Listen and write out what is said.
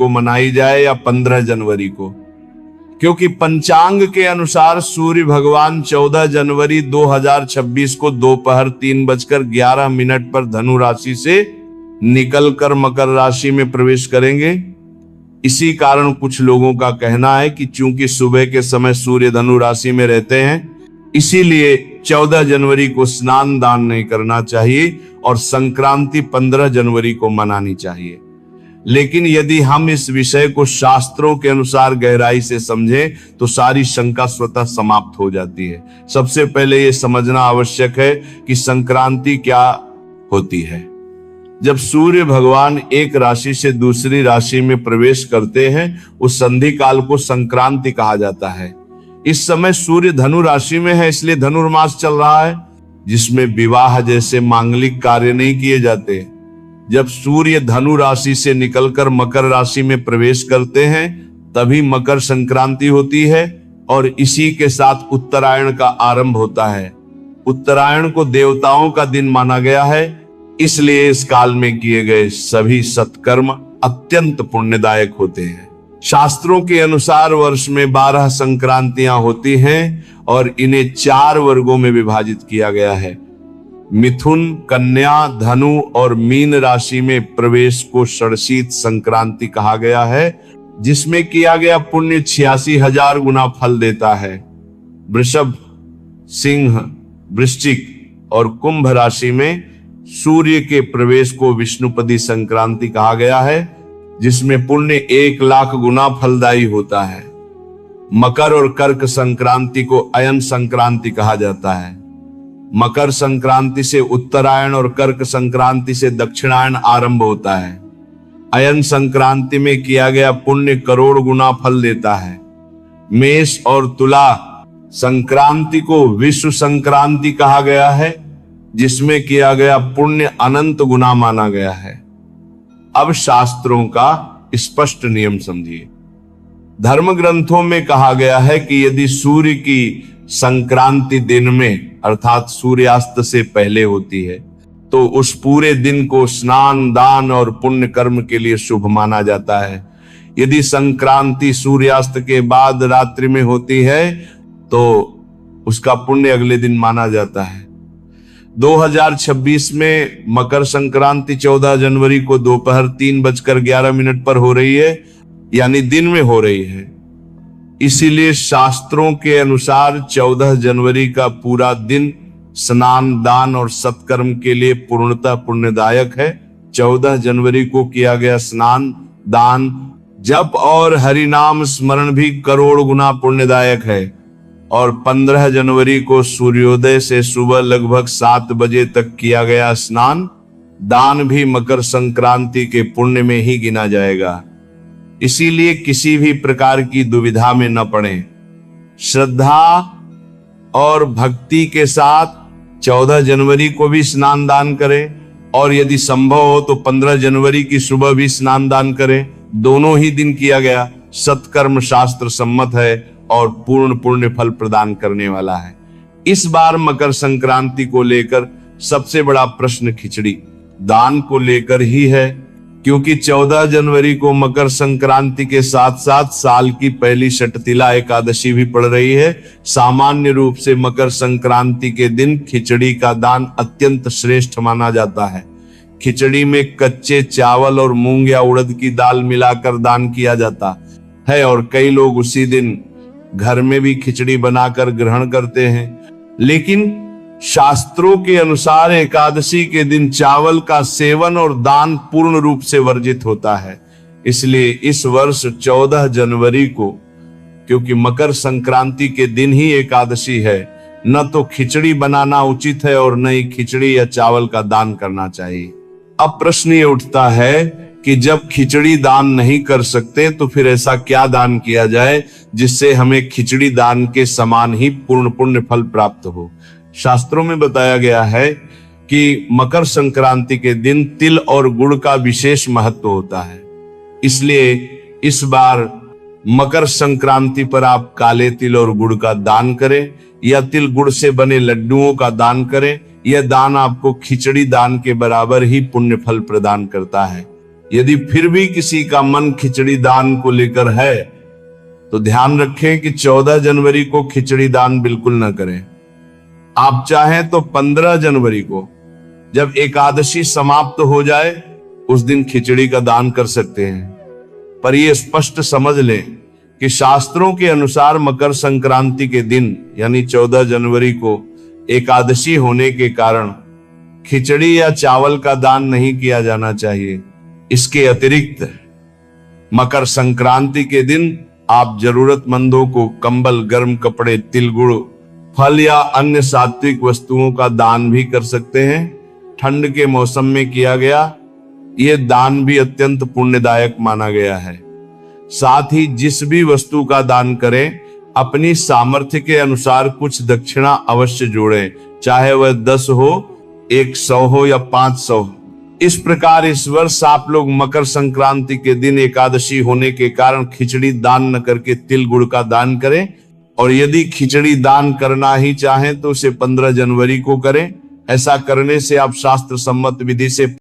को मनाई जाए या 15 जनवरी को, क्योंकि पंचांग के अनुसार सूर्य भगवान 14 जनवरी 2026 को दोपहर 3:11 पर धनु राशि से निकलकर मकर राशि में प्रवेश करेंगे। इसी कारण कुछ लोगों का कहना है कि चूंकि सुबह के समय सूर्य धनु राशि में रहते हैं, इसीलिए 14 जनवरी को स्नान दान नहीं करना चाहिए और संक्रांति 15 जनवरी को मनानी चाहिए। लेकिन यदि हम इस विषय को शास्त्रों के अनुसार गहराई से समझें तो सारी शंका स्वतः समाप्त हो जाती है। सबसे पहले यह समझना आवश्यक है कि संक्रांति क्या होती है। जब सूर्य भगवान एक राशि से दूसरी राशि में प्रवेश करते हैं, उस संधि काल को संक्रांति कहा जाता है। इस समय सूर्य धनु राशि में है, इसलिए धनुर्मास चल रहा है, जिसमें विवाह जैसे मांगलिक कार्य नहीं किए जाते। जब सूर्य धनु राशि से निकलकर मकर राशि में प्रवेश करते हैं, तभी मकर संक्रांति होती है और इसी के साथ उत्तरायण का आरंभ होता है। उत्तरायण को देवताओं का दिन माना गया है, इसलिए इस काल में किए गए सभी सत्कर्म अत्यंत पुण्यदायक होते हैं। शास्त्रों के अनुसार वर्ष में 12 संक्रांतियां होती हैं और इन्हें 4 वर्गों में विभाजित किया गया है। मिथुन, कन्या, धनु और मीन राशि में प्रवेश को षड़शीत संक्रांति कहा गया है, जिसमें किया गया पुण्य 86,000 गुना फल देता है। वृषभ, सिंह, वृश्चिक और कुंभ राशि में सूर्य के प्रवेश को विष्णुपदी संक्रांति कहा गया है, जिसमें पुण्य 1,00,000 गुना फलदायी होता है। मकर और कर्क संक्रांति को अयन संक्रांति कहा जाता है। मकर संक्रांति से उत्तरायण और कर्क संक्रांति से दक्षिणायन आरंभ होता है। अयन संक्रांति में किया गया पुण्य करोड़ गुना फल देता है। मेष और तुला संक्रांति को विश्व संक्रांति कहा गया है, जिसमें किया गया पुण्य अनंत गुना माना गया है। अब शास्त्रों का स्पष्ट नियम समझिए। धर्म ग्रंथों में कहा गया है कि यदि सूर्य की संक्रांति दिन में अर्थात सूर्यास्त से पहले होती है, तो उस पूरे दिन को स्नान, दान और पुण्य कर्म के लिए शुभ माना जाता है। यदि संक्रांति सूर्यास्त के बाद रात्रि में होती है, तो उसका पुण्य अगले दिन माना जाता है। 2026 में मकर संक्रांति 14 जनवरी को दोपहर 3:11 पर हो रही है, यानी दिन में हो रही है। इसीलिए शास्त्रों के अनुसार 14 जनवरी का पूरा दिन स्नान, दान और सत्कर्म के लिए पूर्णतः पुण्यदायक है। 14 जनवरी को किया गया स्नान, दान, जप और हरि नाम स्मरण भी करोड़ गुना पुण्यदायक है। और 15 जनवरी को सूर्योदय से सुबह लगभग 7 बजे तक किया गया स्नान, दान भी मकर संक्रांति के पुण्य में ही गिना जाएगा। इसीलिए किसी भी प्रकार की दुविधा में न पड़ें। श्रद्धा और भक्ति के साथ 14 जनवरी को भी स्नान दान करें और यदि संभव हो तो 15 जनवरी की सुबह भी स्नान दान करें। दोनों ही दिन किया गया सत्कर्म शास्त्र सम्मत है और पूर्ण पुण्य फल प्रदान करने वाला है। इस बार मकर संक्रांति को लेकर सबसे बड़ा प्रश्न खिचड़ी दान को लेकर ही है, क्योंकि 14 जनवरी को मकर संक्रांति के साथ साथ साल की पहली षटतिला एकादशी भी पड़ रही है। सामान्य रूप से मकर संक्रांति के दिन खिचड़ी का दान अत्यंत श्रेष्ठ माना जाता है। खिचड़ी में कच्चे चावल और मूंग या उड़द की दाल मिलाकर दान किया जाता है और कई लोग उसी दिन घर में भी खिचड़ी बनाकर ग्रहण करते हैं। लेकिन शास्त्रों के अनुसार एकादशी के दिन चावल का सेवन और दान पूर्ण रूप से वर्जित होता है। इसलिए इस वर्ष 14 जनवरी को, क्योंकि मकर संक्रांति के दिन ही एकादशी है, न तो खिचड़ी बनाना उचित है और न ही खिचड़ी या चावल का दान करना चाहिए। अब प्रश्न ये उठता है कि जब खिचड़ी दान नहीं कर सकते तो फिर ऐसा क्या दान किया जाए जिससे हमें खिचड़ी दान के समान ही पूर्ण पुण्य फल प्राप्त हो। शास्त्रों में बताया गया है कि मकर संक्रांति के दिन तिल और गुड़ का विशेष महत्व होता है। इसलिए इस बार मकर संक्रांति पर आप काले तिल और गुड़ का दान करें या तिल गुड़ से बने लड्डुओं का दान करें। यह दान आपको खिचड़ी दान के बराबर ही पुण्य फल प्रदान करता है। यदि फिर भी किसी का मन खिचड़ी दान को लेकर है तो ध्यान रखें कि 14 जनवरी को खिचड़ी दान बिल्कुल ना करें। आप चाहें तो 15 जनवरी को जब एकादशी समाप्त हो जाए उस दिन खिचड़ी का दान कर सकते हैं। पर यह स्पष्ट समझ लें कि शास्त्रों के अनुसार मकर संक्रांति के दिन यानी 14 जनवरी को एकादशी होने के कारण खिचड़ी या चावल का दान नहीं किया जाना चाहिए। इसके अतिरिक्त मकर संक्रांति के दिन आप जरूरतमंदों को कंबल, गर्म कपड़े, तिल गुड़, फल या अन्य सात्विक वस्तुओं का दान भी कर सकते हैं। ठंड के मौसम में किया गया यह दान भी अत्यंत पुण्यदायक माना गया है। साथ ही जिस भी वस्तु का दान करें अपनी सामर्थ्य के अनुसार कुछ दक्षिणा अवश्य जोड़ें, चाहे वह 10 हो, 100 हो या 500 हो। इस प्रकार इस वर्ष आप लोग मकर संक्रांति के दिन एकादशी होने के कारण खिचड़ी दान न करके तिल गुड़ का दान करें, और यदि खिचड़ी दान करना ही चाहें तो उसे 15 जनवरी को करें। ऐसा करने से आप शास्त्र सम्मत विधि से